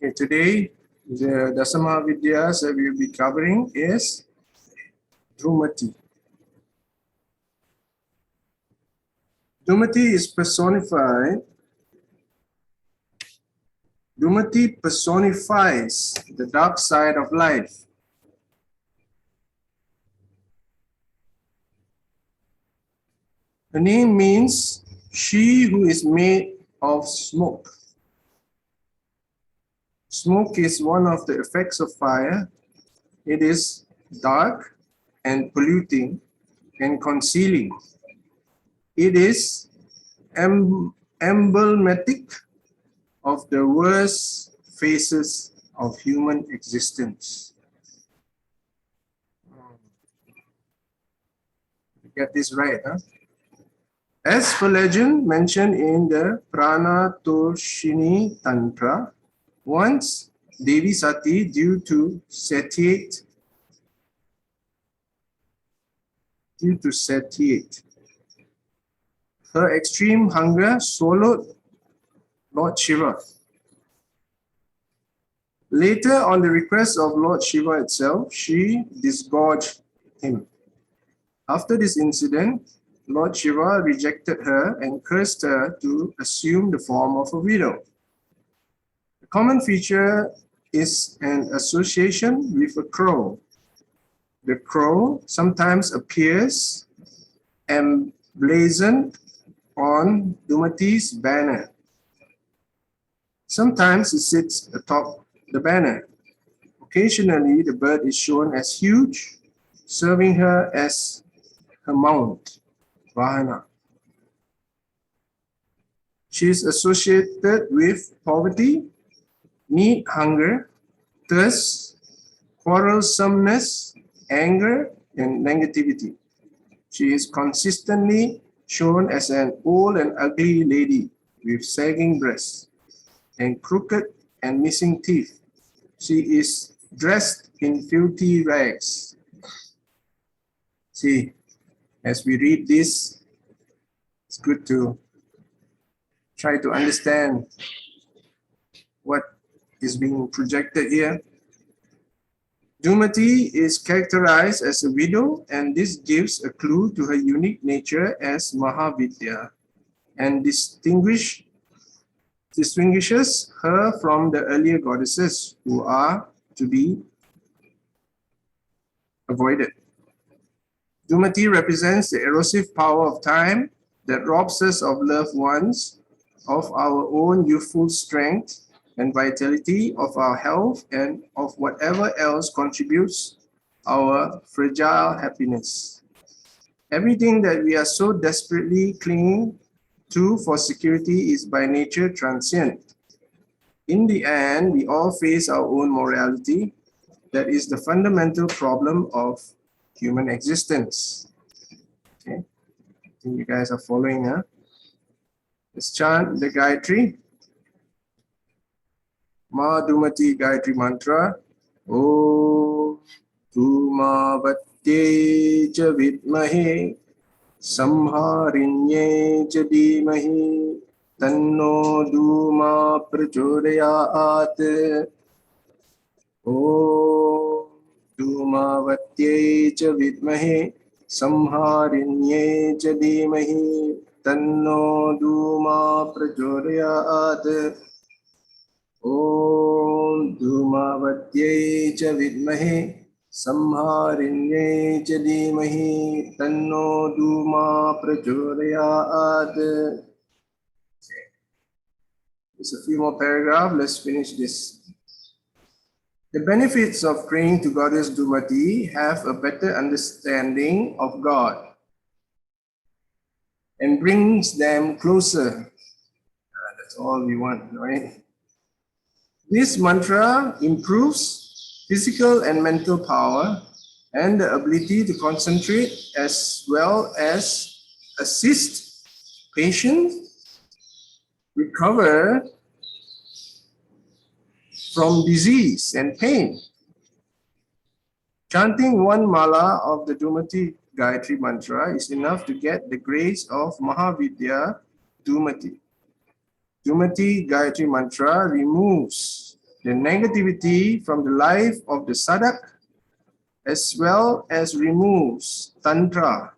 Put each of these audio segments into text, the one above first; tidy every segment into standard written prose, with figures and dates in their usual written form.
Okay, today the Dasa Vidyas that we will be covering is Dhumavathi. Dhumavathi is personified. Dhumavathi personifies the dark side of life. The name means she who is made of smoke. Smoke is one of the effects of fire. It is dark and polluting and concealing. It is emblematic of the worst phases of human existence. Get this right, huh? As per legend mentioned in the Pranatoshini Tantra, once Devi Sati, due to satiate, her extreme hunger swallowed Lord Shiva. Later, on the request of Lord Shiva itself, she disgorged him. After this incident, Lord Shiva rejected her and cursed her to assume the form of a widow. The common feature is an association with a crow. The crow sometimes appears emblazoned on Dhumavathi's banner. Sometimes it sits atop the banner. Occasionally, the bird is shown as huge, serving her as her mount, Vahana. She is associated with poverty, need, hunger, thirst, quarrelsomeness, anger, and negativity. She is consistently shown as an old and ugly lady with sagging breasts and crooked and missing teeth. She is dressed in filthy rags. See, as we read this, it's good to try to understand what is being projected here. Dhumavathi is characterized as a widow, and this gives a clue to her unique nature as Maha Vidya and distinguishes her from the earlier goddesses who are to be avoided. Dhumavathi represents the erosive power of time that robs us of loved ones, of our own youthful strength and vitality, of our health, and of whatever else contributes our fragile happiness. Everything that we are so desperately clinging to for security is by nature transient. In the end, we all face our own morality. That is the fundamental problem of human existence. Okay, I think you guys are following, huh? Let's chant the Gayatri. Ma Dhumavathi Gayatri Mantra. Om Dhumavathi cha vidmahe Samharinye cha dhimahi Tanno Dhuma prachodayat. Om Dhumavathi cha vidmahe Samharinye cha dhimahi Tanno Dhuma prachodayat. Om Dhumavathi cha vidmahe Samharinye cha dhimahi Tanno Dhuma prachodayat. Just a few more paragraphs. Let's finish this. The benefits of praying to Goddess Dhumavathi have a better understanding of God and brings them closer. That's all we want, right? This mantra improves physical and mental power and the ability to concentrate, as well as assist patients recover from disease and pain. Chanting one mala of the Dhumavathi Gayatri Mantra is enough to get the grace of Mahavidya Dhumavathi. Dhumavathi Gayatri Mantra removes the negativity from the life of the sadhak, as well as removes tantra,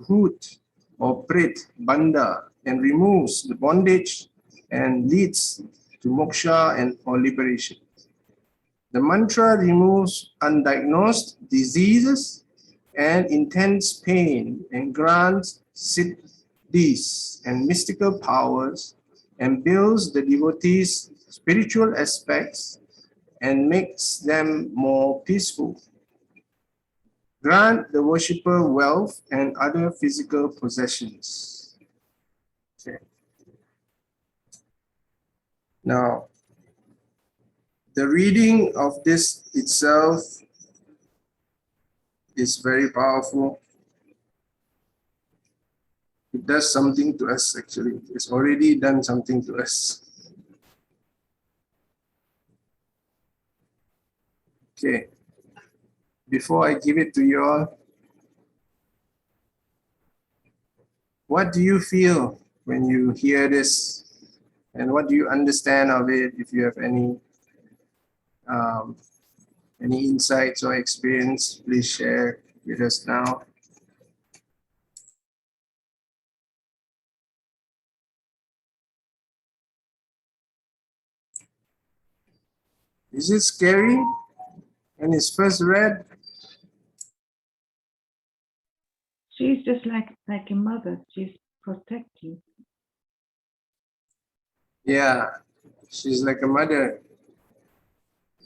bhut or prit, bandha, and removes the bondage and leads to moksha and or liberation. The mantra removes undiagnosed diseases and intense pain and grants siddhis and mystical powers and builds the devotees' spiritual aspects and makes them more peaceful. Grant the worshipper wealth and other physical possessions. Okay. Now, the reading of this itself is very powerful. It does something to us, actually. It's already done something to us. Okay. Before I give it to you all, what do you feel when you hear this? And what do you understand of it? If you have any insights or experience, please share with us now. Is it scary when it's first read? She's just like a mother. She's protecting. Yeah, she's like a mother.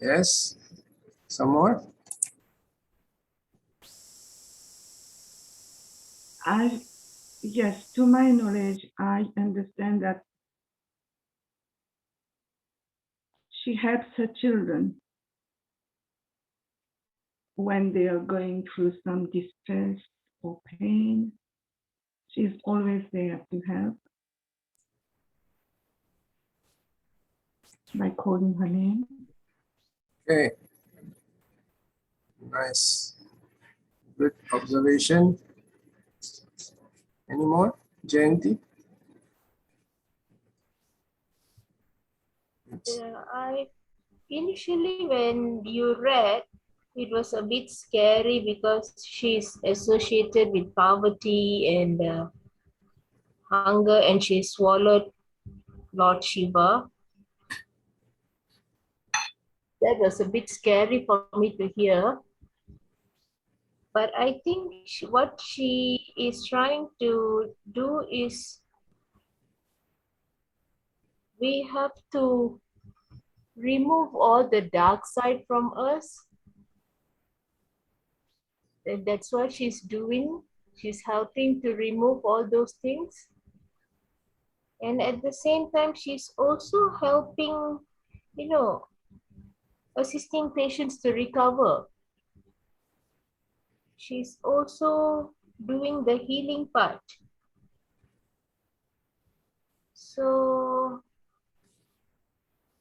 Yes? Some more? Yes, to my knowledge, I understand that she helps her children when they are going through some distress or pain. She's always there to help by calling her name. Okay. Nice. Good observation. Any more? Jayanti? I initially, when you read, it was a bit scary because she's associated with poverty and hunger, and she swallowed Lord Shiva. That was a bit scary for me to hear. But I think what she is trying to do is we have to remove all the dark side from us. And that's what she's doing. She's helping to remove all those things. And at the same time, she's also helping, assisting patients to recover. She's also doing the healing part. So,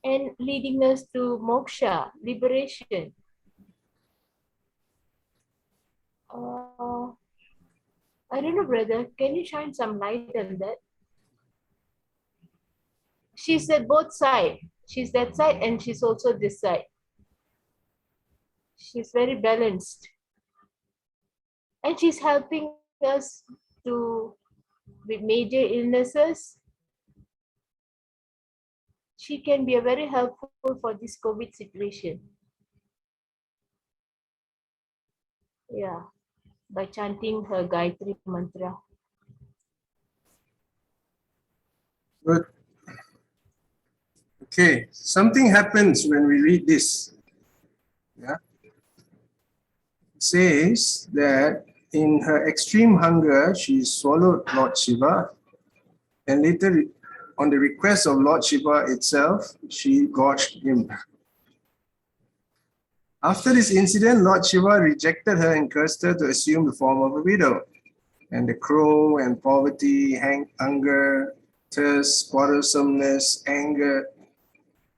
and leading us to moksha, liberation. I don't know, brother, can you shine some light on that? She's at both sides. She's that side and she's also this side. She's very balanced. And she's helping us to with major illnesses. She can be a very helpful for this COVID situation. Yeah, by chanting her Gayatri mantra. Good. Okay, something happens when we read this. Yeah. It says that in her extreme hunger, she swallowed Lord Shiva, and later, on the request of Lord Shiva itself, she gorged him. After this incident, Lord Shiva rejected her and cursed her to assume the form of a widow. And the crow and poverty, hunger, thirst, quarrelsomeness, anger,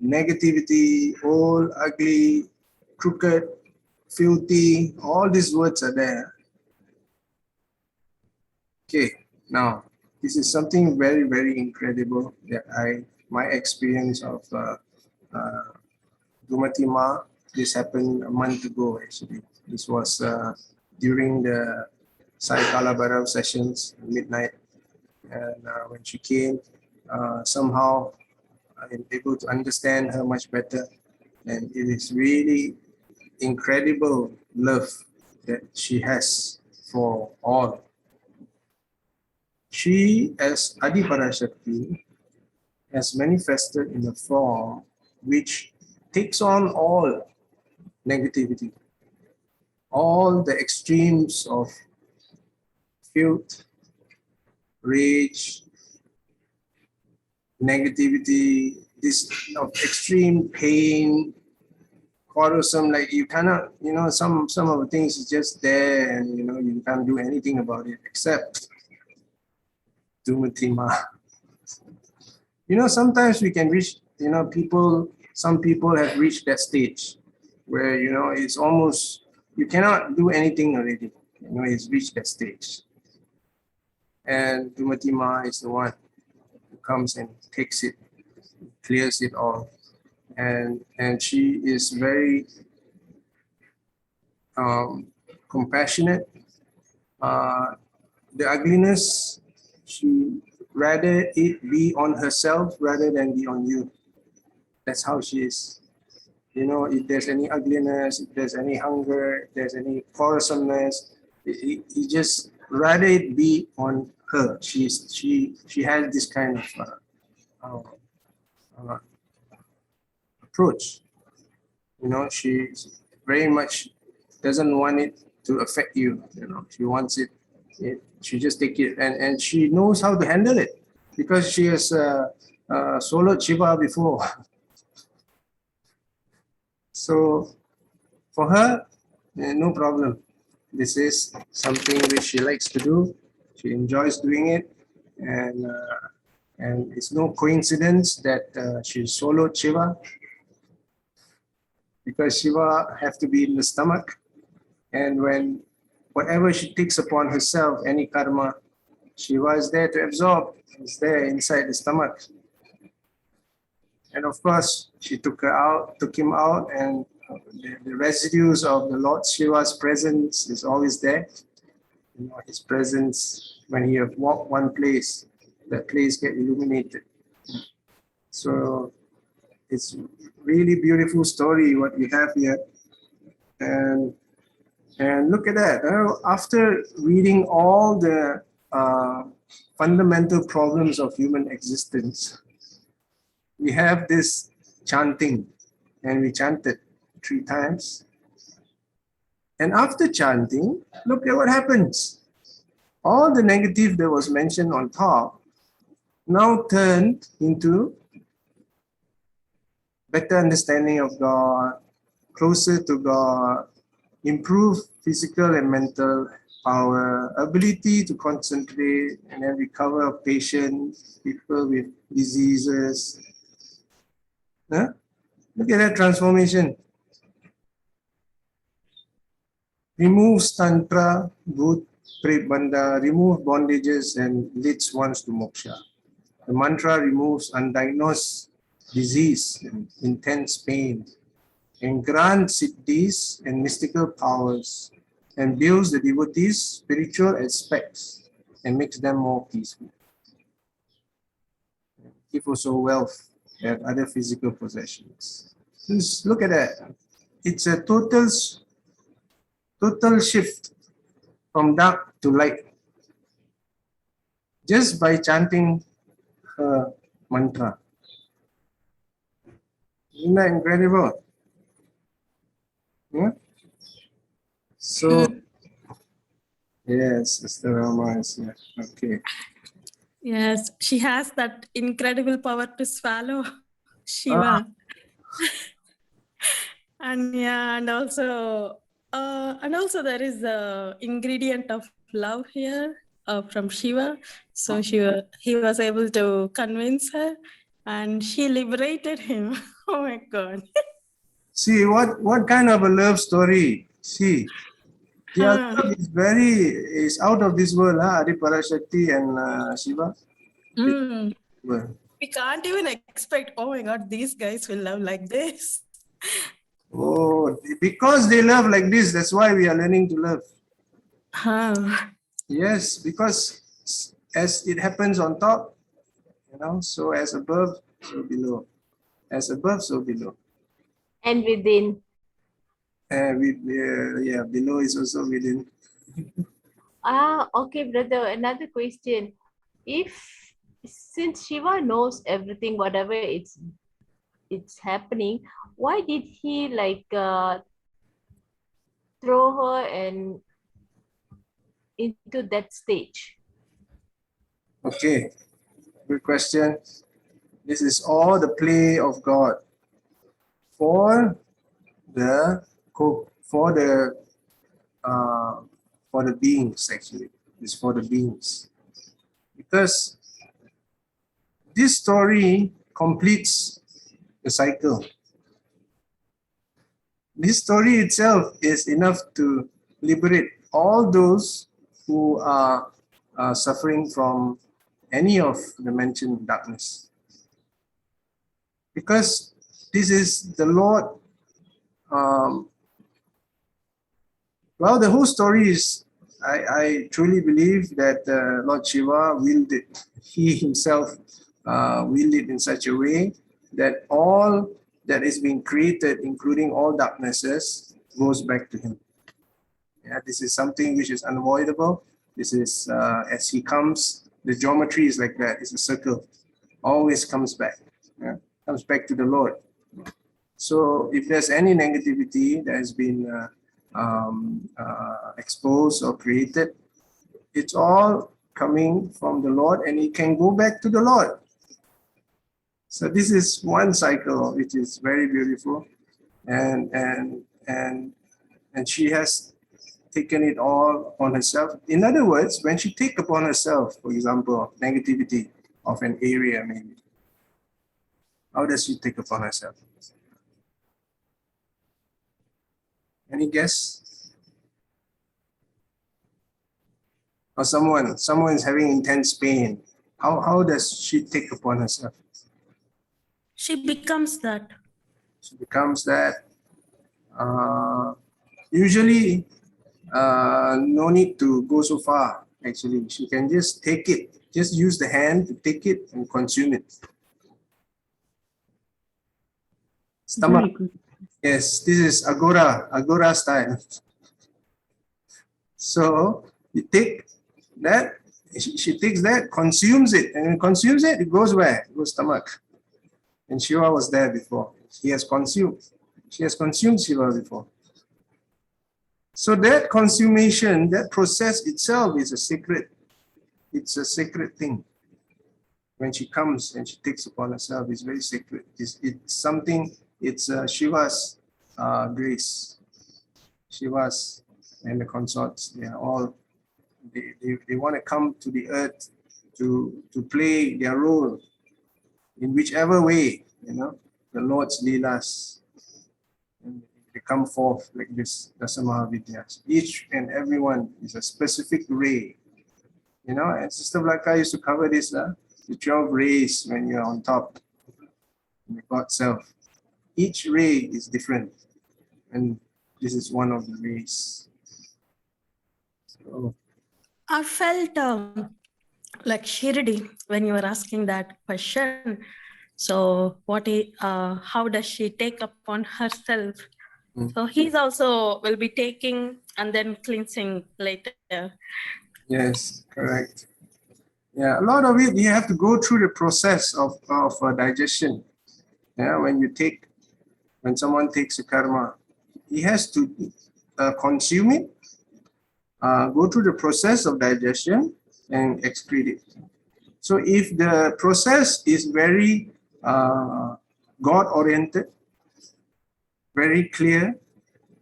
negativity, old, ugly, crooked, filthy, all these words are there. Okay, now this is something very, very incredible that my experience of Dhumavathi Ma. This happened a month ago, actually. This was during the Sai Kala Bhairav sessions, midnight. And when she came, somehow I'm able to understand her much better. And it is really incredible love that she has for all. She, as Adi Parashakti, has manifested in a form which takes on all negativity, all the extremes of filth, rage, negativity, this of extreme pain, quarrelsome, like you cannot, some of the things is just there and you can't do anything about it except Dhumavathi Ma. Sometimes we can reach, some people have reached that stage where, it's almost, you cannot do anything already. It's reached that stage. And Dhumavathi Ma is the one who comes and takes it, clears it all. And she is very compassionate. The ugliness, she rather it be on herself rather than be on you. That's how she is. If there's any ugliness, if there's any hunger, if there's any quarrelsomeness, he just rather it be on her. She has this kind of approach. She very much doesn't want it to affect you. She wants it. She just take it, and she knows how to handle it because she has soloed Shiva before. So for her, no problem. This is something which she likes to do. She enjoys doing it, and it's no coincidence that she soloed Shiva because Shiva have to be in the stomach, and when whatever she takes upon herself, any karma, Shiva is there to absorb. It's there inside the stomach. And of course, she took him out, and the residues of the Lord Shiva's presence is always there. His presence, when he have walked one place, that place get illuminated. So it's really beautiful story what we have here. And look at that. After reading all the fundamental problems of human existence, we have this chanting, and we chanted 3 times. And after chanting, look at what happens. All the negative that was mentioned on top now turned into better understanding of God, closer to God, improved physical and mental power, ability to concentrate and then recover of patients, people with diseases. Look at that transformation. Removes tantra, bhut, pret, bandha, remove bondages and leads ones to moksha. The mantra removes undiagnosed disease and intense pain, and grants siddhis and mystical powers, and builds the devotees' spiritual aspects and makes them more peaceful. Give also wealth and other physical possessions. Just look at that. It's a total shift from dark to light just by chanting her mantra. Isn't that incredible? Yeah? So, yes, Sister Rama is here. Okay. Yes, she has that incredible power to swallow Shiva. And also there is the ingredient of love here from Shiva. So he was able to convince her, and she liberated him. Oh my God! See what kind of a love story? See, their love is out of this world, Adi Parashakti and Shiva. We can't even expect. Oh my God, these guys will love like this. Oh, because they love like this, that's why we are learning to love. Yes, because as it happens on top, so as above, so below. As above, so below. And within. Yeah, below is also within. Okay, brother, another question. Since Shiva knows everything, whatever it's happening, why did he throw her and into that stage? Okay, good question. This is all the play of God for the for the beings. Actually, it's for the beings, because this story completes the cycle. This story itself is enough to liberate all those who are suffering from any of the mentioned darkness. Because this is the Lord. Well, the whole story is, I truly believe that Lord Shiva willed it. He himself willed it in such a way that all that is being created, including all darknesses, goes back to him. Yeah, this is something which is unavoidable. This is, as he comes, the geometry is like that. It's a circle. Always comes back. Yeah? Comes back to the Lord. So if there's any negativity that has been exposed or created, it's all coming from the Lord, and it can go back to the Lord. So this is one cycle which is very beautiful, and she has taken it all on herself. In other words, when she take upon herself, for example, negativity of an area, maybe, how does she take upon herself? Any guess? Or someone is having intense pain. How does she take upon herself? She becomes that. She becomes that. Usually, no need to go so far. Actually, she can just take it. Just use the hand to take it and consume it. Stomach. Very good. Yes, this is Agora style. So you take that, she takes that, consumes it, and when it consumes it, it goes where? It goes stomach. And Shiva was there before. She has consumed Shiva before. So that consummation, that process itself is a sacred, it's a sacred thing. When she comes and she takes upon herself, it's very sacred. It's something, it's Shiva's grace. Shiva's and the consorts, they are all, they want to come to the earth to play their role in whichever way, the Lord's Leelas. And they come forth like this, Dasa Maha Vidyas. Each and every one is a specific ray. And Sister Blaka used to cover this, the 12 rays when you're on top, the God self. Each ray is different. And this is one of the rays. So, I felt like Shirdi when you were asking that question. So how does she take upon herself? So he's also will be taking and then cleansing later. yes, correct. Yeah, a lot of it, you have to go through the process of digestion. Yeah, when someone takes a karma, he has to consume it, go through the process of digestion and excrete it. So if the process is very God-oriented, very clear,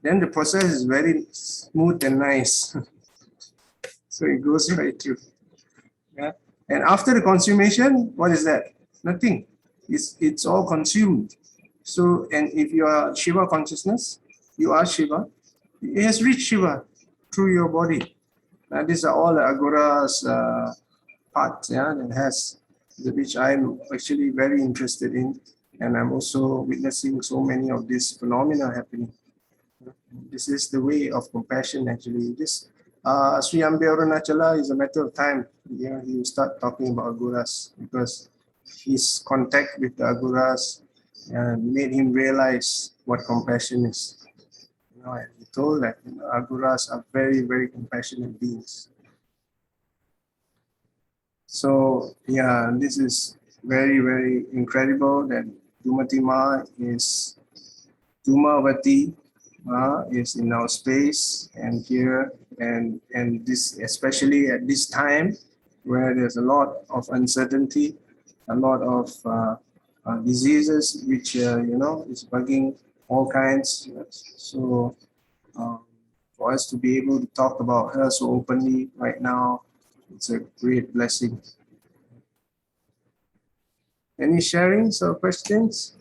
then the process is very smooth and nice. So it goes right through. Yeah. And after the consummation, what is that? Nothing. It's all consumed. So, and if you are Shiva consciousness, you are Shiva. It has reached Shiva through your body. These are all the Agora's parts, that has, which I'm actually very interested in. And I'm also witnessing so many of these phenomena happening. This is the way of compassion, actually. This Sri Ambe Arunachala is a matter of time. You know, he will start talking about Aguras, because his contact with the Aguras made him realize what compassion is. You know, he told that, you know, Aguras are very, very compassionate beings. So yeah, this is very, very incredible that Dhumavathi Maha is Dhumavathi is in our space and here, and this, especially at this time where there's a lot of uncertainty, a lot of diseases which you know, is bugging all kinds. So for us to be able to talk about her so openly right now, it's a great blessing. Any sharings or questions?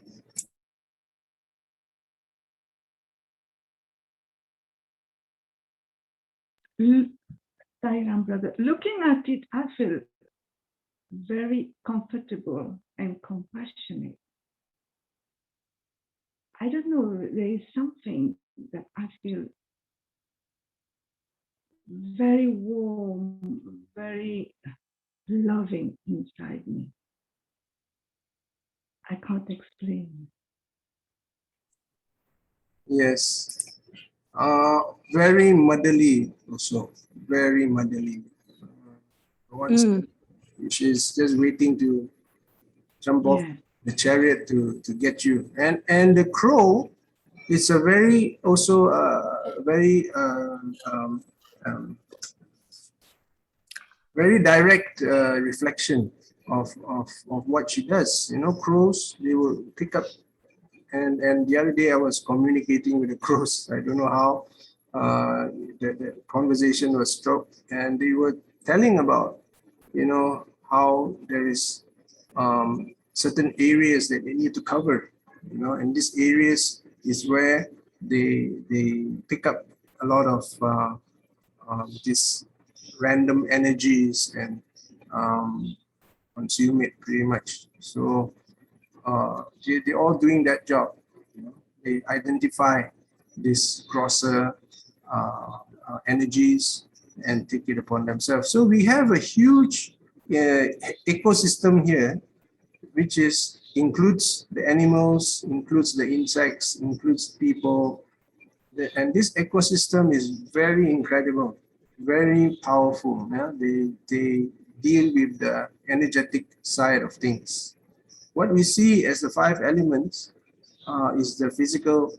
Sairam, brother. Looking at it, I feel very comfortable and compassionate. I don't know, there is something that I feel very warm, very loving inside me. I can't explain. Yes. Very motherly also. Very motherly. She's just waiting to jump off the chariot to get you. And the crow is a very also very very direct reflection of what she does. You know, crows, they will pick up. And the other day I was communicating with the crows. I don't know how the conversation was struck, and they were telling about, you know, how there is certain areas that they need to cover, you know, and these areas is where they pick up a lot of these random energies and consume it pretty much. So they're all doing that job. You know? They identify these grosser energies and take it upon themselves. So we have a huge ecosystem here, which includes the animals, includes the insects, includes people. And this ecosystem is very incredible, very powerful. Yeah? They deal with the energetic side of things. What we see as the 5 elements is the physical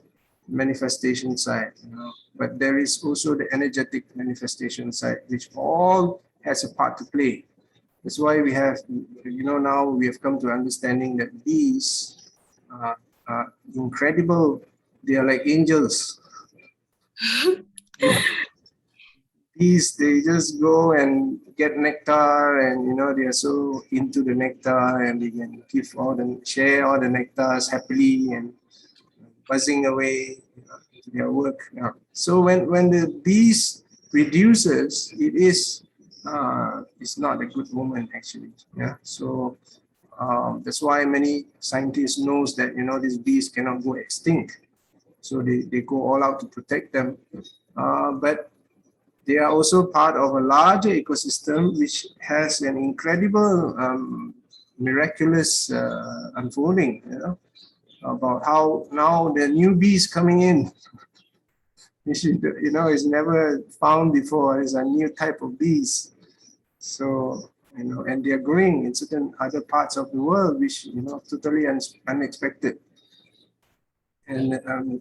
manifestation side, you know, but there is also the energetic manifestation side, which all has a part to play. That's why we have, you know, now we have come to understanding that bees are incredible. They are like angels. Bees, they just go and get nectar, and you know, they are so into the nectar, and they can share all the nectars happily and buzzing away to their work. Yeah. So when the bees reduces, it's not a good moment actually. Yeah. So that's why many scientists knows that, you know, these bees cannot go extinct. So they go all out to protect them. But they are also part of a larger ecosystem which has an incredible, miraculous unfolding, you know, about how now the new bees coming in, which, you know, is never found before. It's a new type of bees. So, you know, and they're growing in certain other parts of the world, which, you know, totally unexpected. And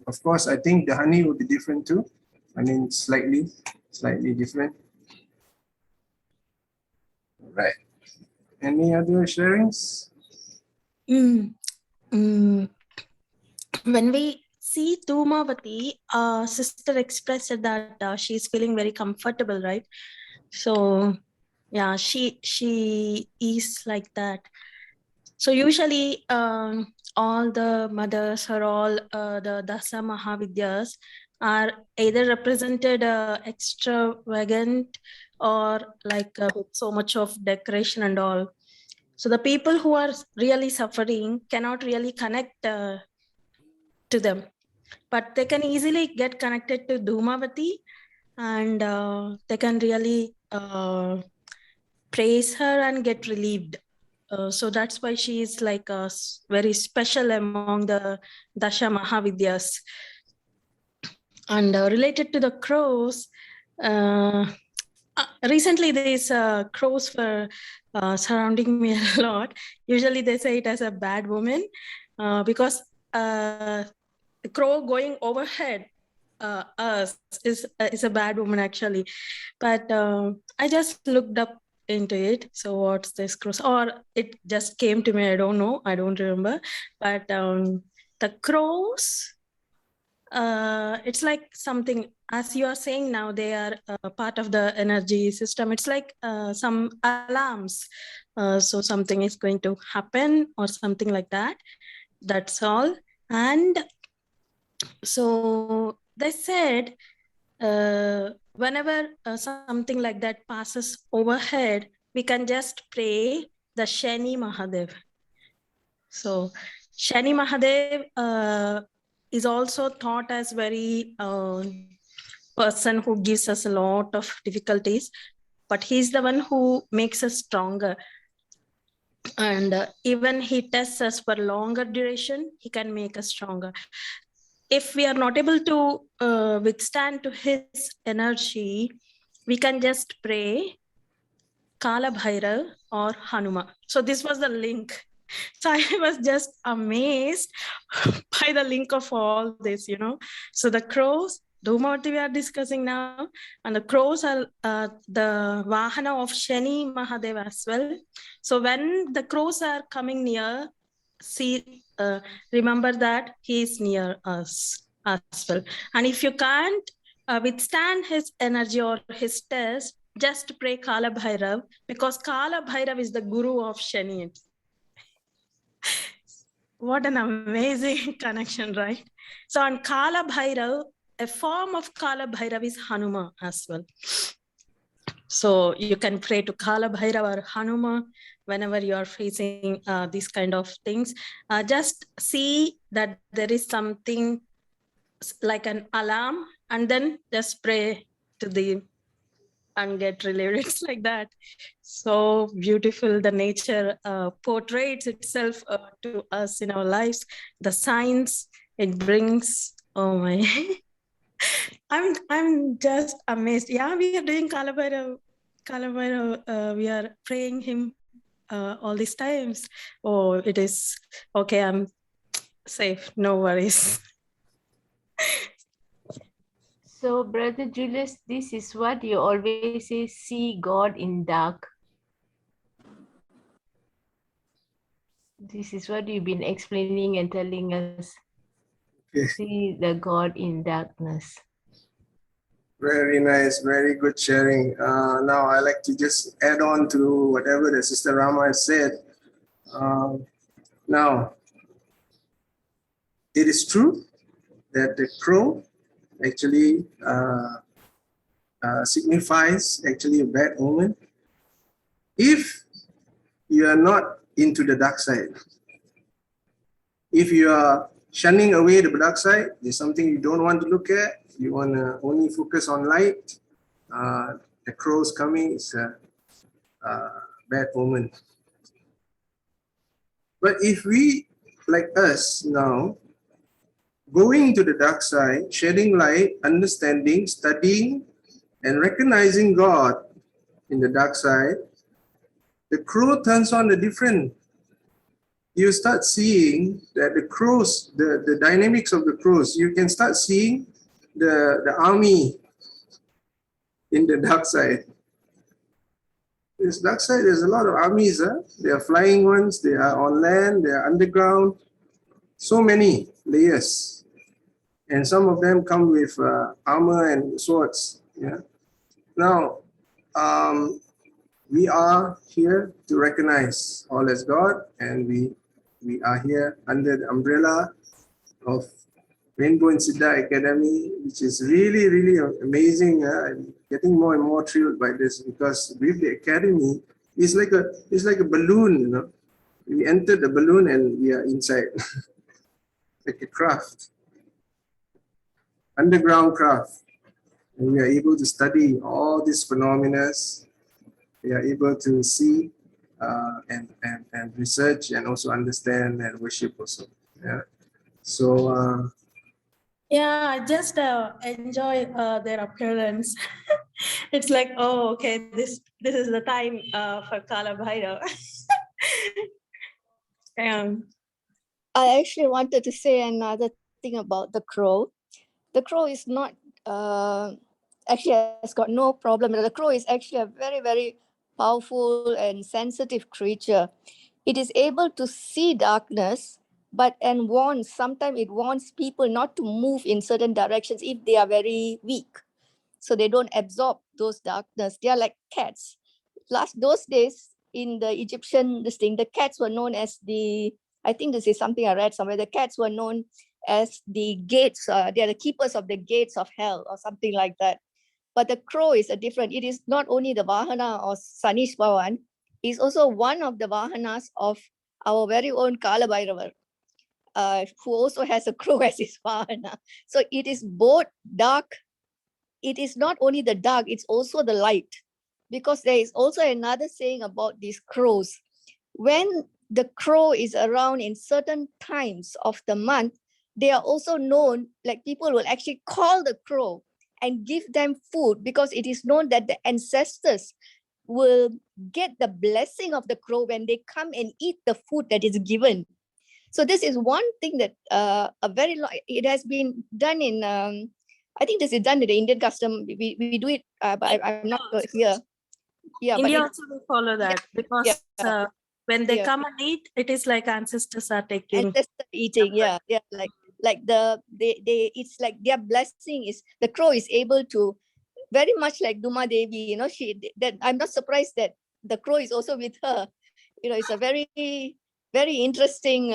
of course, I think the honey will be different too. I mean, slightly different. Right. Any other sharings? When we see Dhumavathi, sister expressed that she's feeling very comfortable, right? So yeah, she is like that. So usually all the mothers or all the Dasa Maha Vidyas are either represented extravagant or like with so much of decoration and all. So the people who are really suffering cannot really connect to them, but they can easily get connected to Dhumavathi, and they can really praise her and get relieved. So that's why she is like very special among the Dasha Maha Vidyas. And related to the crows, recently these crows were surrounding me a lot. Usually they say it as a bad woman because the crow going overhead us is a bad woman actually. But I just looked up into it. So what's this crows? Or it just came to me. I don't know. I don't remember. But the crows, it's like something, as you are saying now, they are part of the energy system. It's like some alarms. So something is going to happen or something like that. That's all. And so they said, whenever something like that passes overhead, we can just pray the Shani Mahadev. So Shani Mahadev is also thought as very person who gives us a lot of difficulties, but he's the one who makes us stronger. And even he tests us for longer duration, he can make us stronger. If we are not able to withstand to his energy, we can just pray Kala Bhairav or Hanuma. So this was the link. So I was just amazed by the link of all this, you know. So the crows, Dhumavathi we are discussing now, and the crows are the Vahana of Shani Mahadev as well. So when the crows are coming near, see, remember that he is near us as well. And if you can't withstand his energy or his test, just pray Kala Bhairav, because Kala Bhairav is the guru of Shani. What an amazing connection, right? So on Kala Bhairav, a form of Kala Bhairav is Hanuma as well. So you can pray to Kala Bhairav or Hanuma whenever you are facing these kind of things. Just see that there is something like an alarm, and then just pray to the and get relieved. It's like that. So beautiful. The nature portrays itself to us in our lives. The signs it brings. Oh my! I'm just amazed. Yeah, we are doing Kala Bhairav. We are praying him all these times. Oh, it is okay. I'm safe. No worries. So, Brother Julius, this is what you always say, see God in dark. This is what you've been explaining and telling us. Okay. See the God in darkness. Very nice, very good sharing. Now I like to just add on to whatever the Sister Rama has said. Now, it is true that the crow actually signifies actually a bad omen if you are not into the dark side. If you are shunning away the dark side, there's something you don't want to look at, you want to only focus on light, the crows coming is a bad omen. But if we, like us now, going to the dark side, shedding light, understanding, studying, and recognizing God in the dark side, the crow turns on a different. You start seeing that the crows, the dynamics of the crows, you can start seeing the army in the dark side. This dark side, there's a lot of armies. They are flying ones, they are on land, they are underground. So many layers. And some of them come with armor and swords. Yeah. Now, we are here to recognize all as God, and we are here under the umbrella of Rainbow and Siddha Academy, which is really, really amazing. I'm getting more and more thrilled by this, because with the academy, It's like a balloon, you know. We enter the balloon and we are inside, like a craft, underground craft. And we are able to study all these phenomena. We are able to see and research and also understand and worship also. Yeah. So Yeah, I just enjoy their appearance. It's like, oh, okay, this is the time for Kala Bhairav. I actually wanted to say another thing about the crow. The crow is not actually has got no problem. The crow is actually a very, very powerful and sensitive creature. It is able to see darkness, and warns. Sometimes it warns people not to move in certain directions if they are very weak, so they don't absorb those darkness. They are like cats. Those days in the Egyptian the cats were known as I think this is something I read somewhere. The cats were known as the gates. They are the keepers of the gates of hell or something like that. But the crow is a different. It is not only the Vahana or Sanishvavan, it is also one of the Vahanas of our very own Kala Bhairavar, who also has a crow as his Vahana. So it is both dark. It is not only the dark, it's also the light. Because there is also another saying about these crows. When the crow is around in certain times of the month, they are also known, like people will actually call the crow and give them food, because it is known that the ancestors will get the blessing of the crow when they come and eat the food that is given. So this is one thing that it has been done in, I think this is done in the Indian custom. We do it, but I'm not here. Yeah, India but also will follow that because when they come and eat, it is like ancestors are taking. ancestor eating, yeah, like it's like their blessing is, the crow is able to, very much like Duma Devi, that I'm not surprised that the crow is also with her. It's a very, very interesting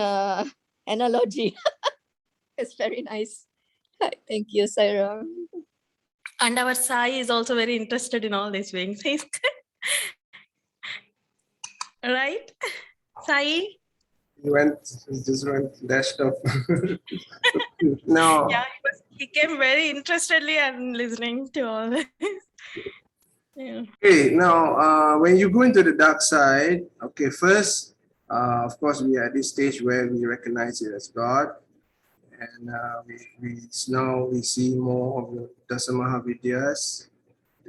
analogy. It's very nice. Thank you, Sarah. And our Sai is also very interested in all these things. Right? Sai? he just went dashed off. No. Yeah, he came very interestedly and listening to all this. Yeah. Okay, now when you go into the dark side, okay, first, of course, we are at this stage where we recognize it as God, and now we see more of the Dasa Maha Vidyas,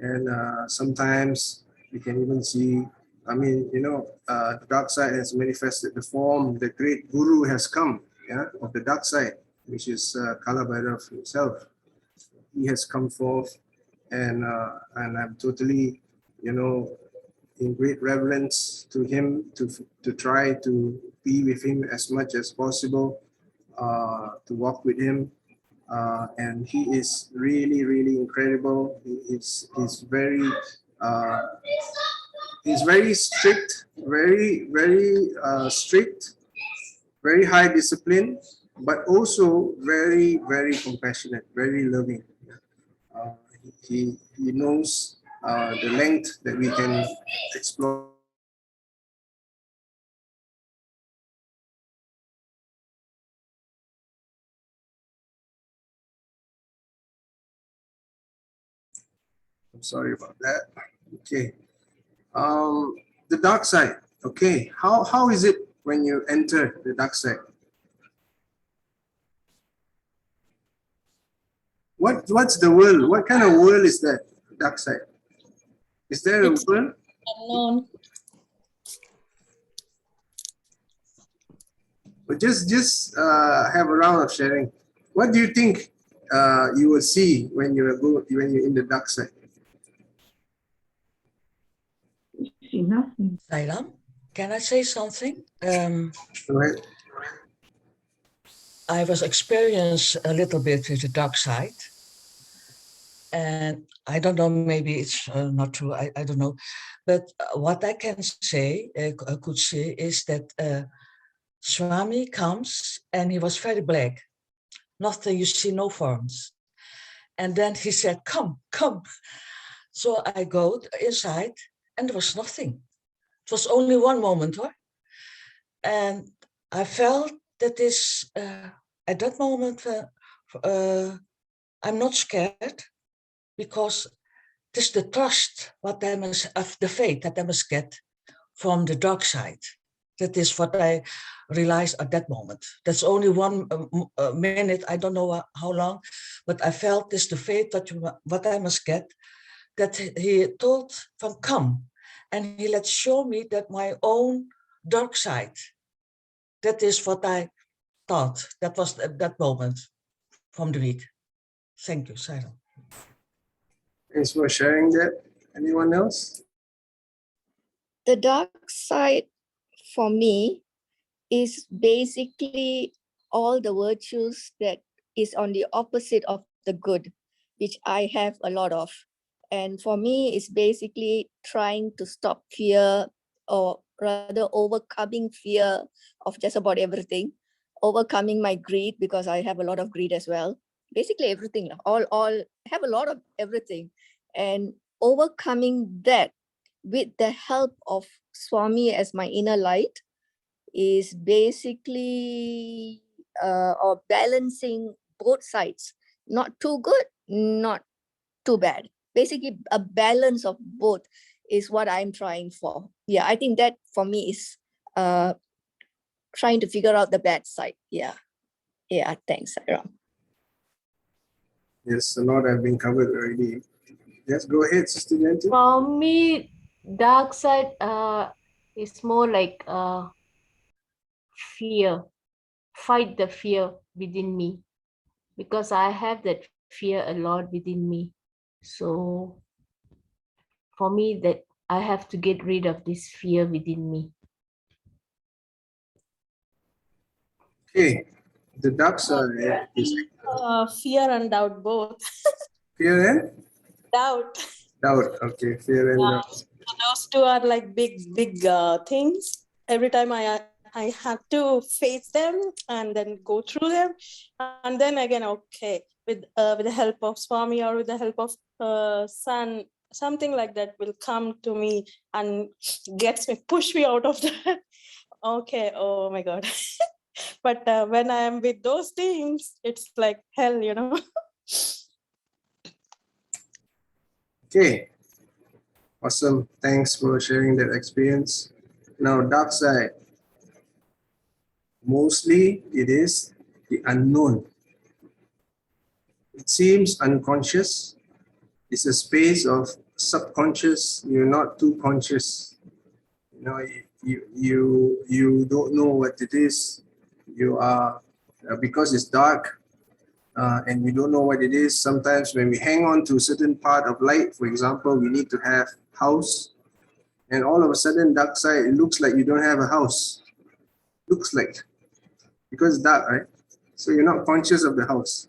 and sometimes we can even see, the dark side has manifested the form, the great Guru has come, of the dark side, which is Kala Bhairav himself. He has come forth, and I'm totally, in great reverence to him, to try to be with him as much as possible, to walk with him, and he is really, really incredible. He's very strict, very strict, very high discipline, but also very, very compassionate, very loving. He knows the length that we can explore. I'm sorry about that. Okay. The dark side. Okay. How is it when you enter the dark side? What's the world? What kind of world is that? Dark side. Is there a world? Unknown. But just have a round of sharing. What do you think you will see when you're in the dark side? You see nothing. Sairam, can I say something? Go ahead. I was experienced a little bit with the dark side. And I don't know, maybe it's not true, I don't know. But what I can say, I could say, is that Swami comes and he was very black. Nothing, you see no forms. And then he said, come. So I go inside and there was nothing. It was only one moment, huh? And I felt that this, at that moment, I'm not scared, because this is the trust, what I must, of the faith that I must get from the dark side. That is what I realized at that moment. That's only one minute, I don't know how long, but I felt this the faith that what I must get, that he told from come, and he let show me that my own dark side. That is what I thought. That was at that moment from the week. Thank you, Sarah. Thanks for sharing that. Anyone else? The dark side for me is basically all the virtues that is on the opposite of the good, which I have a lot of. And for me, it's basically trying to stop fear, or rather overcoming fear of just about everything, overcoming my greed, because I have a lot of greed as well. Basically everything, all have a lot of everything, and overcoming that with the help of Swami as my inner light is basically or balancing both sides, not too good, not too bad. Basically a balance of both is what I'm trying for. Yeah, I think that for me is trying to figure out the bad side. Yeah, thanks, Ashram. Yes, a lot have been covered already. Yes, go ahead, Sister Janti. For me, dark side is more like fear. Fight the fear within me, because I have that fear a lot within me. So for me, that I have to get rid of this fear within me. Okay, the dark side is Fear and doubt both. fear and Doubt. doubt. Okay, fear and doubt. Those two are like big things. Every time I have to face them and then go through them, and then again, okay, with the help of Swami or with the help of Son, something like that will come to me and push me out of that. Okay, oh my God. But when I am with those things, it's like hell, you know. Okay, awesome. Thanks for sharing that experience. Now, dark side. Mostly it is the unknown. It seems unconscious. It's a space of subconscious. You're not too conscious. You know, you don't know what it is. You are because it's dark and we don't know what it is. Sometimes when we hang on to a certain part of light, for example, we need to have house, and all of a sudden dark side, it looks like you don't have a house. Looks like, because it's dark, right? So you're not conscious of the house.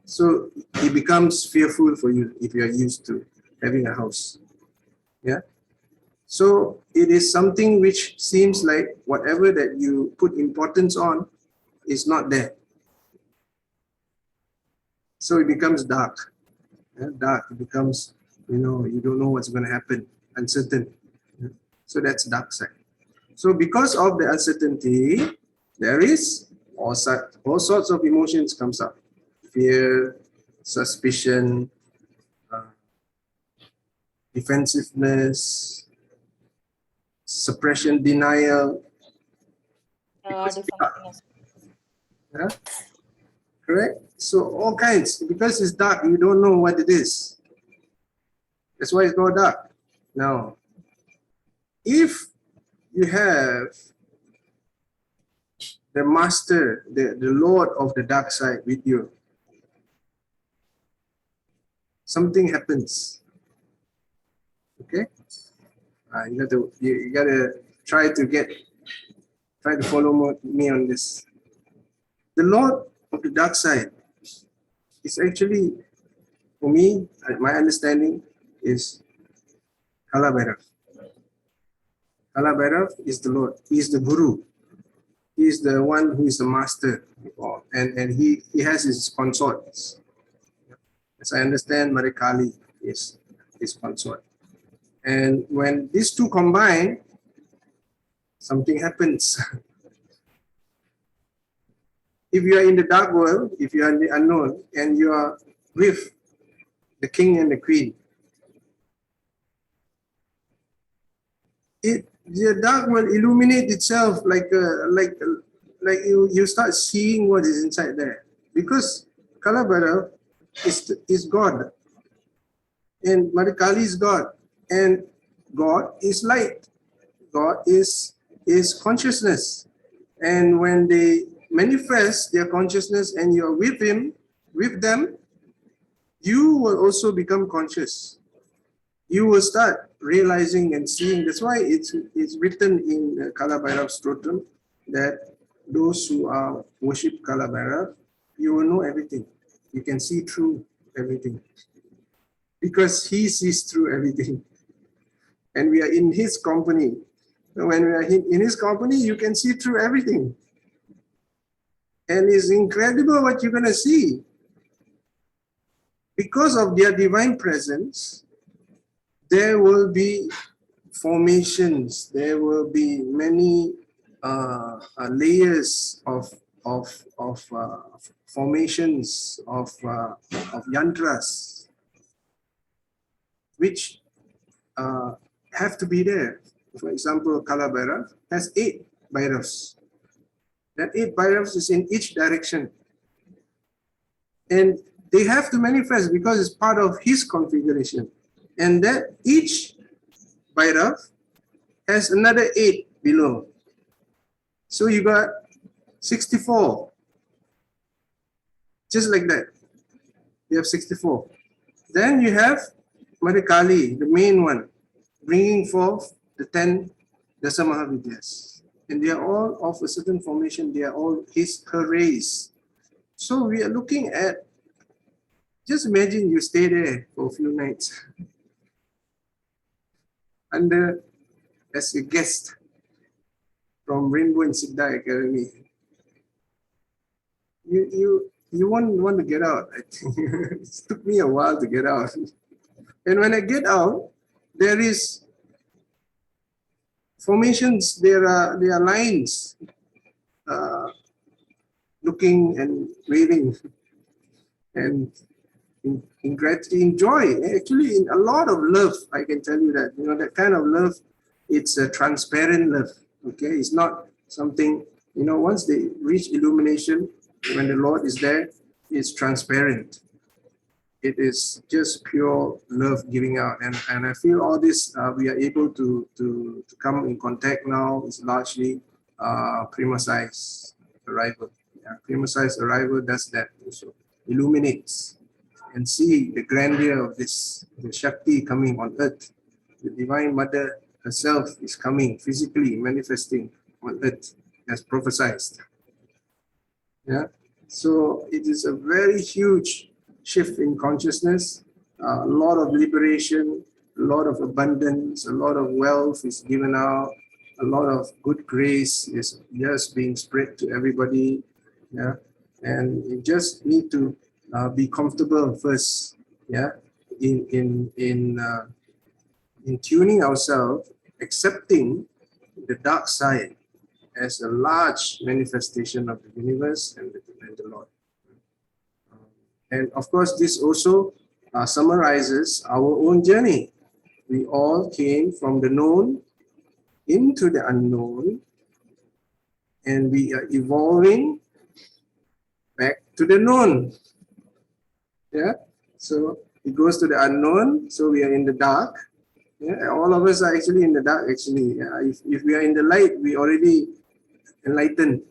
So it becomes fearful for you if you're used to having a house. Yeah. So it is something which seems like whatever that you put importance on is not there. So it becomes dark. Yeah? Dark. It becomes, you don't know what's going to happen. Uncertain. Yeah? So that's dark side. So because of the uncertainty, there is all sorts of emotions comes up. Fear, suspicion, defensiveness, suppression, denial. Yeah? Correct? So all kinds, because it's dark, you don't know what it is. That's why it's called dark. Now, if you have the master, the Lord of the dark side with you, something happens. Okay? You gotta try to follow me on this. The Lord of the dark side is actually, for me, my understanding is Kala Bhairav. Kala Bhairav is the Lord. He is the Guru. He is the one who is the master. And he has his consorts. As I understand, Marikali is his consort. And when these two combine, something happens. If you are in the dark world, if you are in the unknown, and you are with the king and the queen, the dark will illuminate itself like you start seeing what is inside there, because Kalabhara is God, and Mother Kali is God, and God is light. God is consciousness, and when they manifest their consciousness and you are with him, with them, you will also become conscious. You will start realizing and seeing. That's why it's written in Kalabhairav Stotram that those who are worship Kalabhairav, you will know everything. You can see through everything, because he sees through everything. And we are in his company. When we are in his company, you can see through everything. And it's incredible what you're going to see. Because of their divine presence, there will be formations, there will be many layers of formations of yantras, which have to be there. For example, Kalabhairav has 8 Bhairavs. That 8 Bhairavs is in each direction. And they have to manifest because it's part of his configuration. And that each Bhairav has another 8 below. So you got 64. Just like that. You have 64. Then you have Mother Kali, the main one, bringing forth the 10 Dasa Maha Vidyas. And they are all of a certain formation. They are all her race. So we are looking at, just imagine you stay there for a few nights under as a guest from Rainbow and Siddha Academy. You won't want to get out, I think. It took me a while to get out. And when I get out, there is formations, there are lines looking and waving, and in gratitude, in joy, actually in a lot of love. I can tell you that, that kind of love, it's a transparent love. Okay, it's not something, once they reach illumination, when the Lord is there, it's transparent. It is just pure love giving out, and I feel all this we are able to come in contact now is largely prima size arrival. Yeah, prima size arrival does that also, illuminates and see the grandeur of this, the Shakti coming on earth. The Divine Mother herself is coming physically, manifesting on earth as prophesied. Yeah, so it is a very huge shift in consciousness, a lot of liberation, a lot of abundance, a lot of wealth is given out, a lot of good grace is just being spread to everybody. Yeah, and you just need to be comfortable first. Yeah, in tuning ourselves, accepting the dark side as a large manifestation of the universe and the Lord. And of course, this also summarizes our own journey. We all came from the known into the unknown, and we are evolving back to the known. Yeah, so it goes to the unknown, so we are in the dark. Yeah, all of us are actually in the dark, actually. Yeah, if we are in the light, we already enlightened.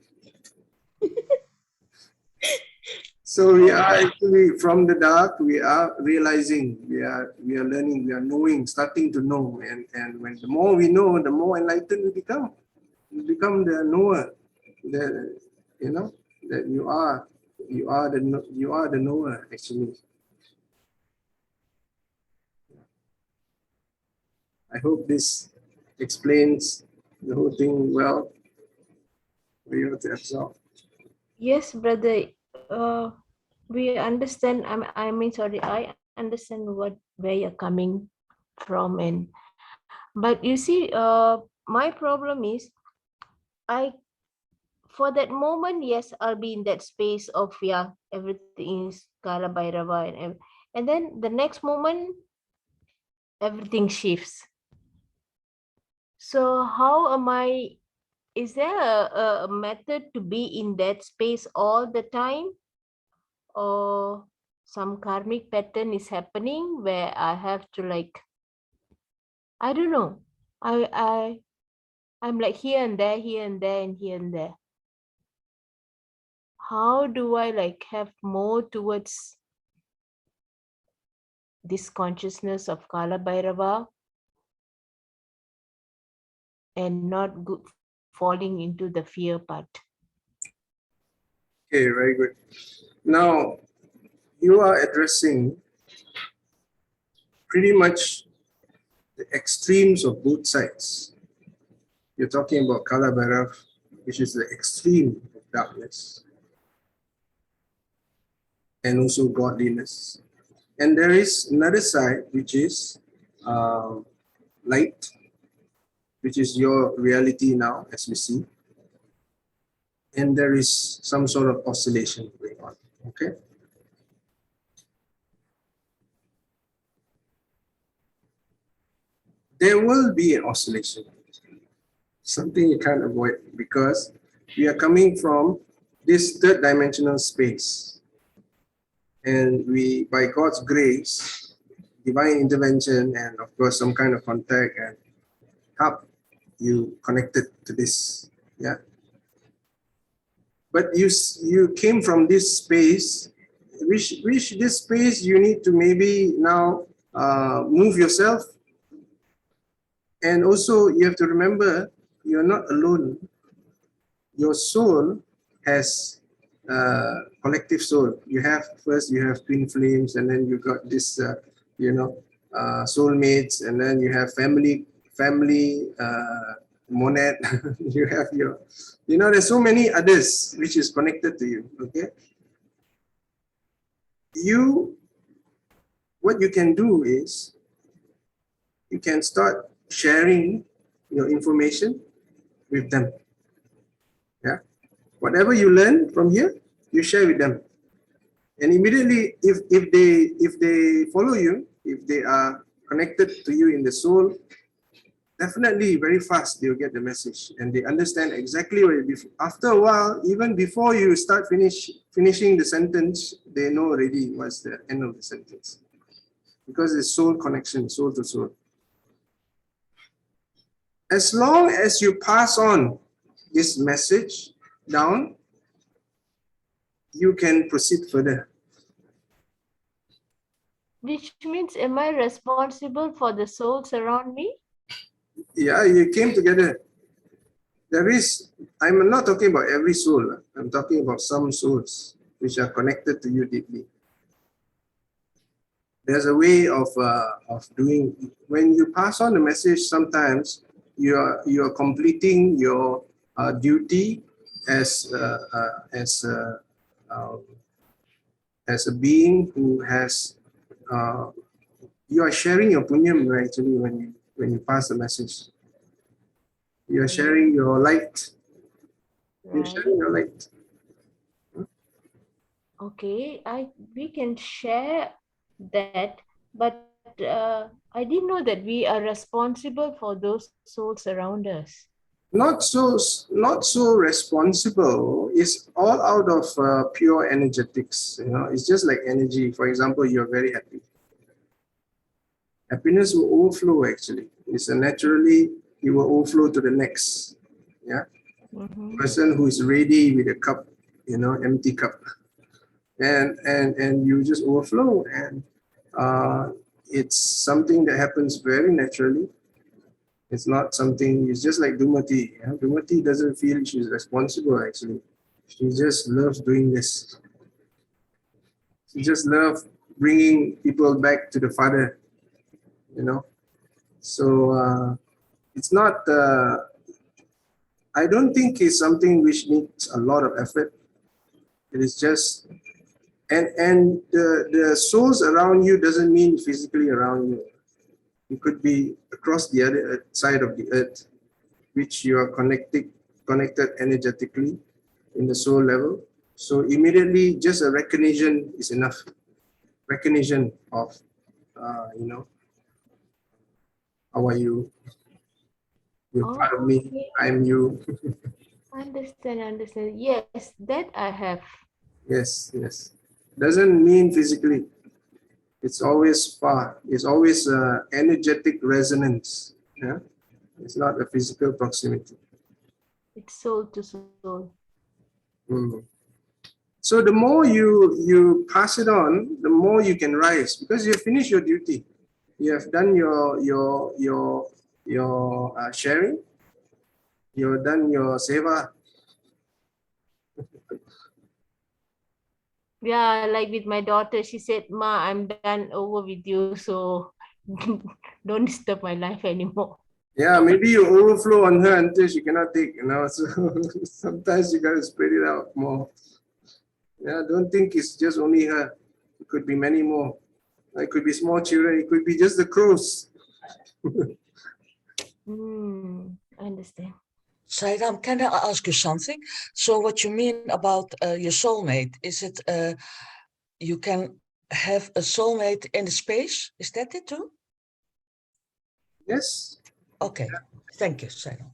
So we are actually from the dark, we are realizing, we are learning, we are knowing, starting to know. And when the more we know, the more enlightened we become. You become the knower, that you are the knower, actually. I hope this explains the whole thing well for you to absorb. Yes, brother. We understand. I understand where you're coming from, but you see, my problem is for that moment, yes, I'll be in that space of, yeah, everything is Kala Bhairava, and then the next moment, everything shifts. So how am I, is there a method to be in that space all the time? Or some karmic pattern is happening where I have to, like, I don't know. I'm like here and there, here and there, and here and there. How do I like have more towards this consciousness of Kala Bhairava and not falling into the fear part? Okay, very good. Now, you are addressing pretty much the extremes of both sides. You're talking about Kala Bhairav, which is the extreme of darkness, and also godliness. And there is another side, which is light, which is your reality now, as we see. And there is some sort of oscillation going on, okay? There will be an oscillation, something you can't avoid, because we are coming from this third dimensional space. And we, by God's grace, divine intervention, and of course, some kind of contact and help, you connected to this, yeah? But you came from this space, which this space you need to maybe now move yourself. And also you have to remember, you're not alone. Your soul has collective soul. You have twin flames, and then you got this, soulmates, and then you have family monad. You have your, there's so many others which is connected to you. Okay. What you can do is, you can start sharing your information with them. Yeah. Whatever you learn from here, you share with them. And immediately, if they follow you, if they are connected to you in the soul, definitely very fast they'll get the message and they understand exactly what it is. After a while, even before you start finishing the sentence, they know already what's the end of the sentence. Because it's soul connection, soul to soul. As long as you pass on this message down, you can proceed further. Which means, am I responsible for the souls around me? Yeah, you came together. I'm not talking about every soul. I'm talking about some souls which are connected to you deeply. There's a way of doing. When you pass on the message, sometimes you are completing your duty as a being who has. You are sharing your punyam actually when you pass the message. You are sharing your light. You're sharing your light. Okay, we can share that, but I didn't know that we are responsible for those souls around us. Not so responsible. It's all out of pure energetics. It's just like energy. For example, you're very happy. Happiness will overflow. Actually, it's naturally you will overflow to the next. Yeah, person who is ready with a cup, empty cup, and you just overflow, and it's something that happens very naturally. It's not something, it's just like Dhumavathi. Yeah? Dhumavathi doesn't feel she's responsible actually. She just loves doing this. She just loves bringing people back to the Father, So it's not, I don't think it's something which needs a lot of effort. It is just, and the souls around you doesn't mean physically around you. It could be across the other side of the earth, which you are connecting connected energetically in the soul level. So immediately just a recognition is enough. Recognition of, how are you? You're part of me, Okay. I'm you. Understand. Yes, that I have. Yes. Doesn't mean physically. It's always far. It's always energetic resonance. Yeah, it's not a physical proximity. It's soul to soul. Mm. So the more you pass it on, the more you can rise because you have finished your duty. You have done your sharing. You've done your seva. Yeah, like with my daughter, she said, "Ma, I'm done over with you, so don't disturb my life anymore." Yeah, maybe you overflow on her until she cannot take. So sometimes you gotta spread it out more. Yeah, don't think it's just only her. It could be many more. It could be small children. It could be just the crows. I understand. Sairam, can I ask you something? So what you mean about your soulmate, is it you can have a soulmate in the space? Is that it too? Yes. Okay, thank you, Sairam.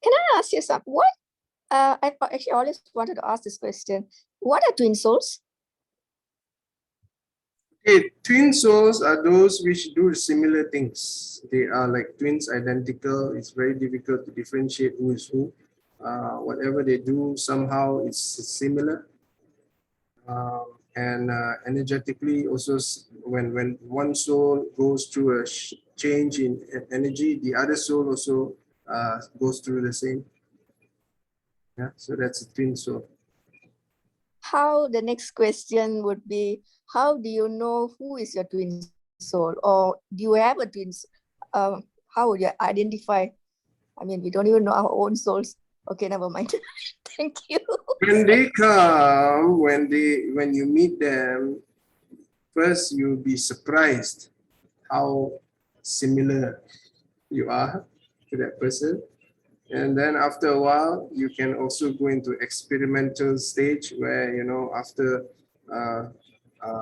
Can I ask you something? What? I actually always wanted to ask this question. What are twin souls? Okay, twin souls are those which do similar things. They are like twins, identical. It's very difficult to differentiate who is who. Whatever they do, somehow it's similar. And energetically, also when one soul goes through a change in energy, the other soul also goes through the same. Yeah, so that's a twin soul. How the next question would be, how do you know who is your twin soul, or do you have a twin? How would you identify? I mean, we don't even know our own souls. Okay, never mind. Thank you. When they come, when you meet them, first you'll be surprised how similar you are to that person. And then after a while, you can also go into experimental stage where, after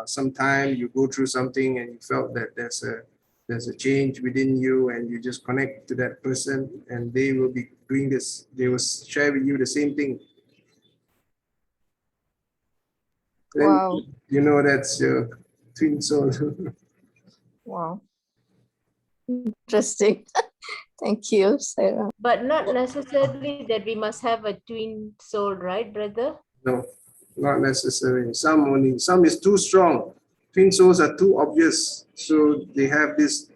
some time you go through something and you felt that there's a change within you and you just connect to that person and they will be doing this. They will share with you the same thing. Then Wow. that's your twin soul. Wow. Interesting. Thank you, Sarah. But not necessarily that we must have a twin soul, right, brother? No, not necessary. Some is too strong. Twin souls are too obvious. So they have this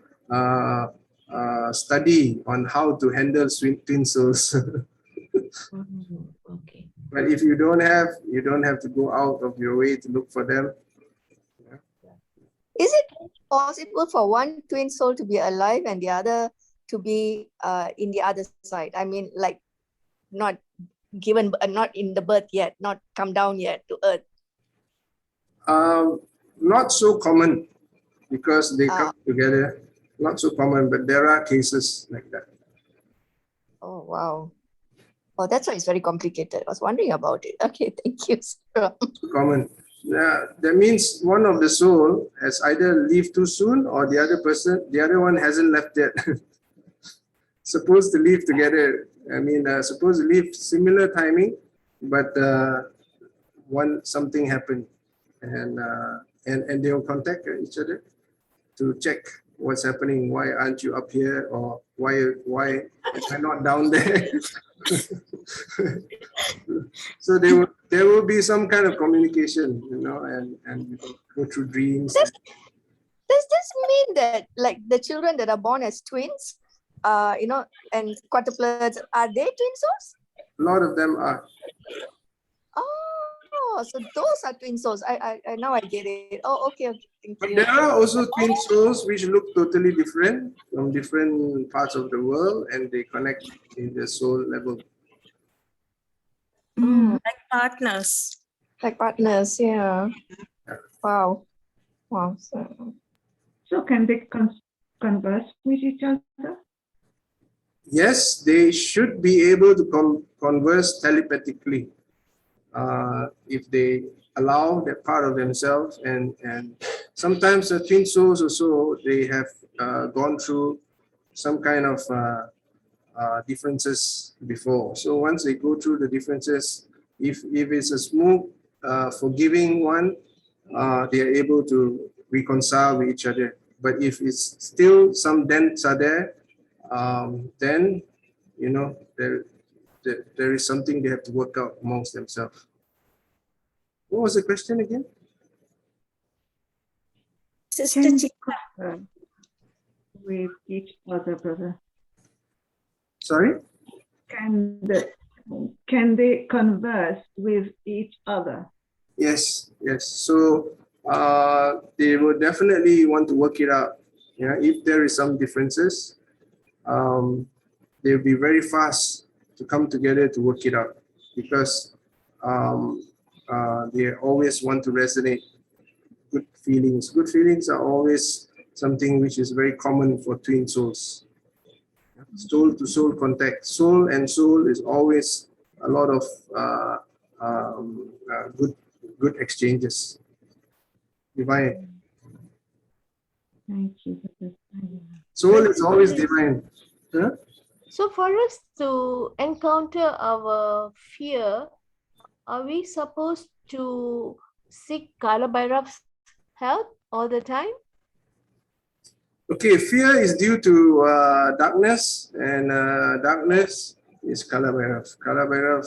study on how to handle twin souls. Okay. But if you don't have to go out of your way to look for them. Is it possible for one twin soul to be alive and the other to be in the other side? I mean, like not given, not in the birth yet, not come down yet to earth. Not so common because they come together. Not so common, but there are cases like that. Oh, wow. Oh, that's why it's very complicated. I was wondering about it. Okay, thank you, Sarah. Common. Yeah, that means one of the soul has either leave too soon or the other one hasn't left yet. Supposed to leave together. I mean, supposed to leave similar timing, but something happened, and they will contact each other to check what's happening. Why aren't you up here, or why am I not down there? So there will be some kind of communication, and go through dreams. Does this mean that like the children that are born as twins, and quadruplets, are they twin souls? A lot of them are. Oh, so those are twin souls. I now I get it. Oh, okay. Thank But you. there are also twin souls which look totally different from different parts of the world, and they connect in the soul level. Like partners. Like partners, yeah. Wow. Wow. So can they converse with each other? yes, they should be able to converse telepathically if they allow that part of themselves. And sometimes the twin souls also, they have gone through some kind of differences before. So once they go through the differences, if it's a smooth, forgiving one, they are able to reconcile with each other. But if it's still some dents are there, then you know there is something they have to work out amongst themselves. What was the question again? Can they converse with each other, brother? Sorry? Can they converse with each other? Yes, yes. So they will definitely want to work it out. Yeah, if there is some differences, they'll be very fast to come together to work it out, because they always want to resonate good feelings. Good feelings are always something which is very common for twin souls. Soul to soul contact. Soul and soul is always a lot of good exchanges. Divine. Thank you, brother. Soul is always divine. Huh? So for us to encounter our fear, are we supposed to seek Kala Bhairav's help all the time? Okay, fear is due to darkness, and darkness is Kala Bhairav. Kala Bhairav,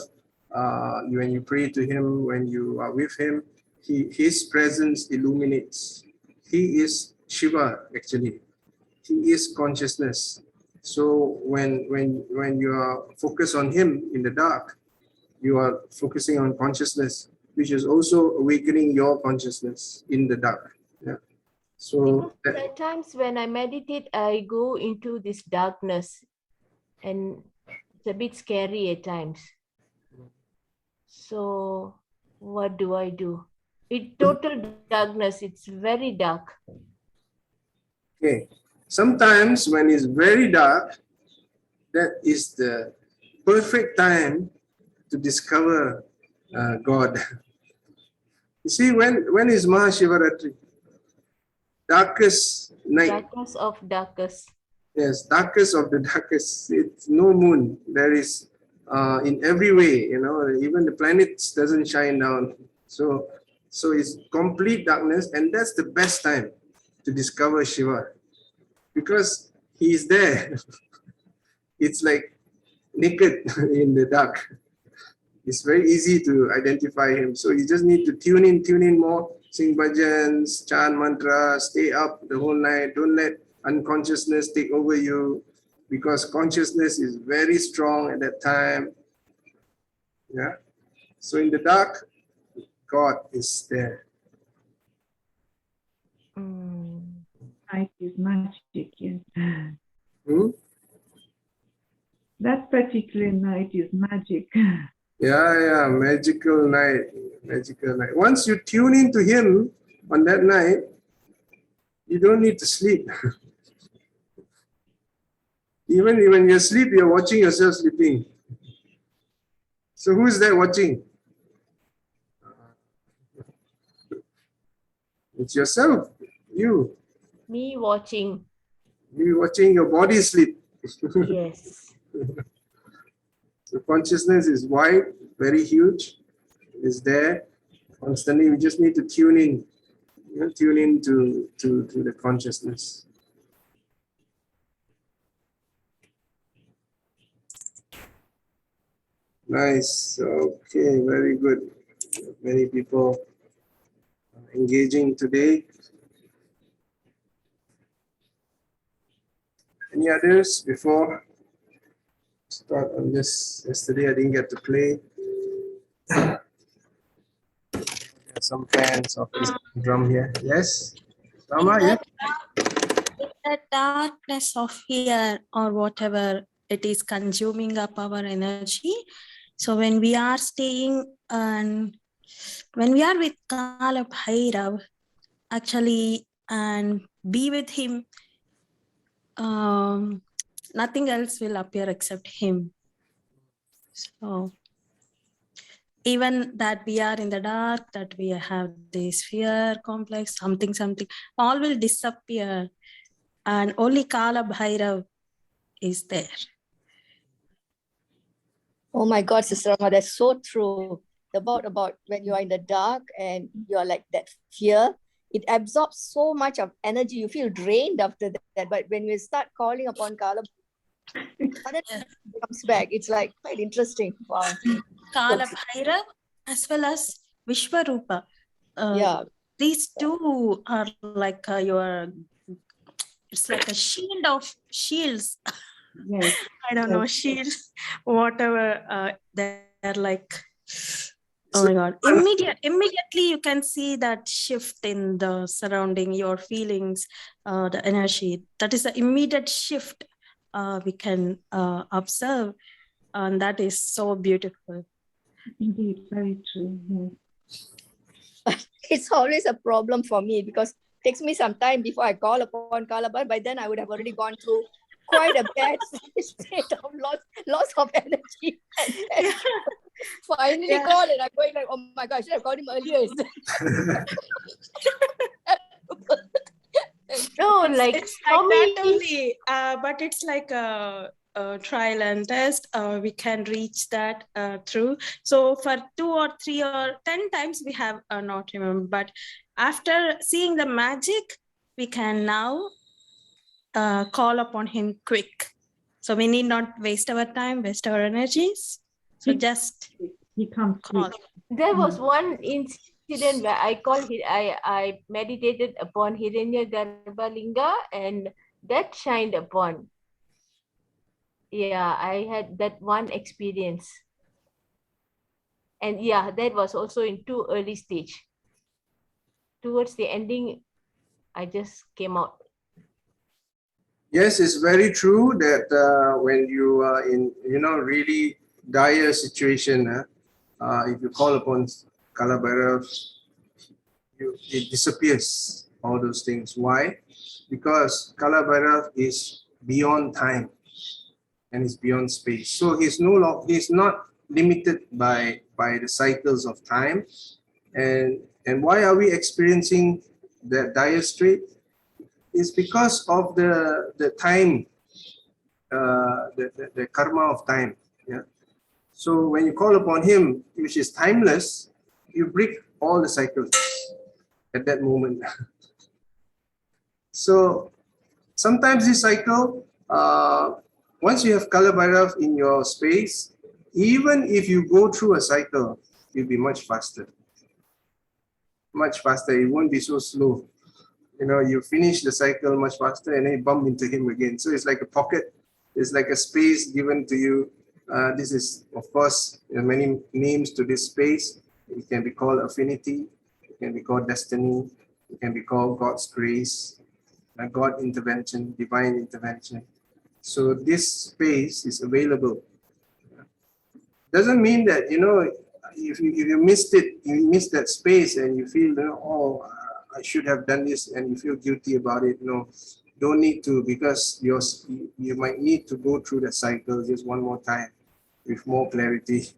when you pray to him, when you are with him, his presence illuminates. He is Shiva, actually. He is consciousness. So when you are focused on him in the dark, you are focusing on consciousness, which is also awakening your consciousness in the dark. Yeah. So Because at times when I meditate, I go into this darkness, and it's a bit scary at times. So what do I do? It's total darkness. It's very dark. okay, sometimes when it's very dark, that is the perfect time to discover God. You see, when is Maha Shivaratri? Darkest night. Darkest of darkest. Yes, darkest of the darkest. It's no moon. There is in every way, you know, even the planets doesn't shine down. So it's complete darkness, and that's the best time to discover Shiva, because he is there. It's like naked in the dark. It's very easy to identify him. So you just need to tune in more, sing bhajans, chant mantra, stay up the whole night. Don't let unconsciousness take over you, because consciousness is very strong at that time. Yeah. So in the dark, God is there. Night is magic, yes. Hmm? That particular night is magic. Yeah, magical night, magical night. Once you tune into him on that night, you don't need to sleep. Even when you're asleep, you're watching yourself sleeping. So who's there watching? It's yourself, you. Me watching. You watching your body sleep. Yes. So consciousness is wide, very huge. It's there constantly. We just need to tune in. You know, tune in to the consciousness. Nice. Okay, very good. Many people engaging today. Any others before start on this? Yesterday I didn't get to play. Some fans of this drum here. Yes? Rama, yeah? The darkness of fear or whatever it is consuming up our energy. So when we are staying and when we are with Kala Bhairav, actually, and be with him, Nothing else will appear except him. So even that we are in the dark, that we have this fear complex, something, all will disappear. And only Kala Bhairav is there. Oh my God, Sister Rama, that's so true. About when you are in the dark and you're like that fear, it absorbs so much of energy. You feel drained after that. But when you start calling upon Kala, suddenly it comes back. It's like quite interesting. Wow. Kala Bhairav as well as Vishwarupa. Yeah. These two are like it's like a shield of shields. Yes. I don't know, shields, whatever. They're like, oh my God. Immediately you can see that shift in the surrounding, your feelings, the energy. That is the immediate shift we can observe. And that is so beautiful. Indeed, very true. Yes. It's always a problem for me because it takes me some time before I call upon Kala, but by then I would have already gone through quite a bad state of loss of energy. And finally called and I'm going like, oh my gosh, I should have called him earlier. No, like It's for like me, that only, but it's like a trial and test. We can reach that through. So for 2 or 3 or 10 times we have not remembered, but after seeing the magic, we can now call upon him quick. So we need not waste our time, waste our energies. So just He comes call. quick. there was one incident where I meditated upon Hiranya Garbhalinga and that shined upon. Yeah, I had that one experience. And yeah, that was also in too early stage. Towards the ending, I just came out. Yes, it's very true that when you are in, really dire situation, if you call upon Kala Bhairav, it disappears, all those things. Why? Because Kala Bhairav is beyond time and is beyond space. So he's not limited by the cycles of time. And why are we experiencing that dire strait? Is because of the time, the karma of time. Yeah. So when you call upon him, which is timeless, you break all the cycles at that moment. So sometimes this cycle, once you have Kala Bhairav in your space, even if you go through a cycle, you'll be much faster. Much faster. It won't be so slow. You finish the cycle much faster and then you bump into him again. So it's like a pocket. It's like a space given to you. This is, of course, there are many names to this space. It can be called affinity. It can be called destiny. It can be called God's grace, God intervention, divine intervention. So this space is available. Doesn't mean that, if you missed it, you missed that space and you feel, I should have done this and you feel guilty about it. No, don't need to, because you might need to go through the cycle just one more time with more clarity.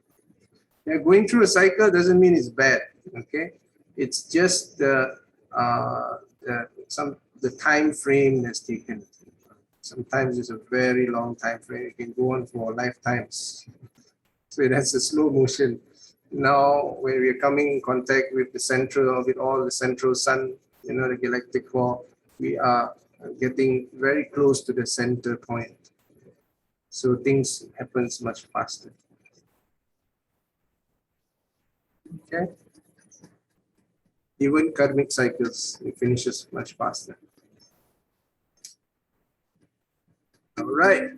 Yeah, going through a cycle doesn't mean it's bad, okay? It's just the time frame that's taken. Sometimes it's a very long time frame. It can go on for lifetimes. So that's a slow motion. Now, when we are coming in contact with the central of it all, the central sun, the galactic core, we are getting very close to the center point. So things happens much faster. Okay. Even karmic cycles, it finishes much faster. All right.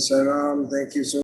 Saram, thank you so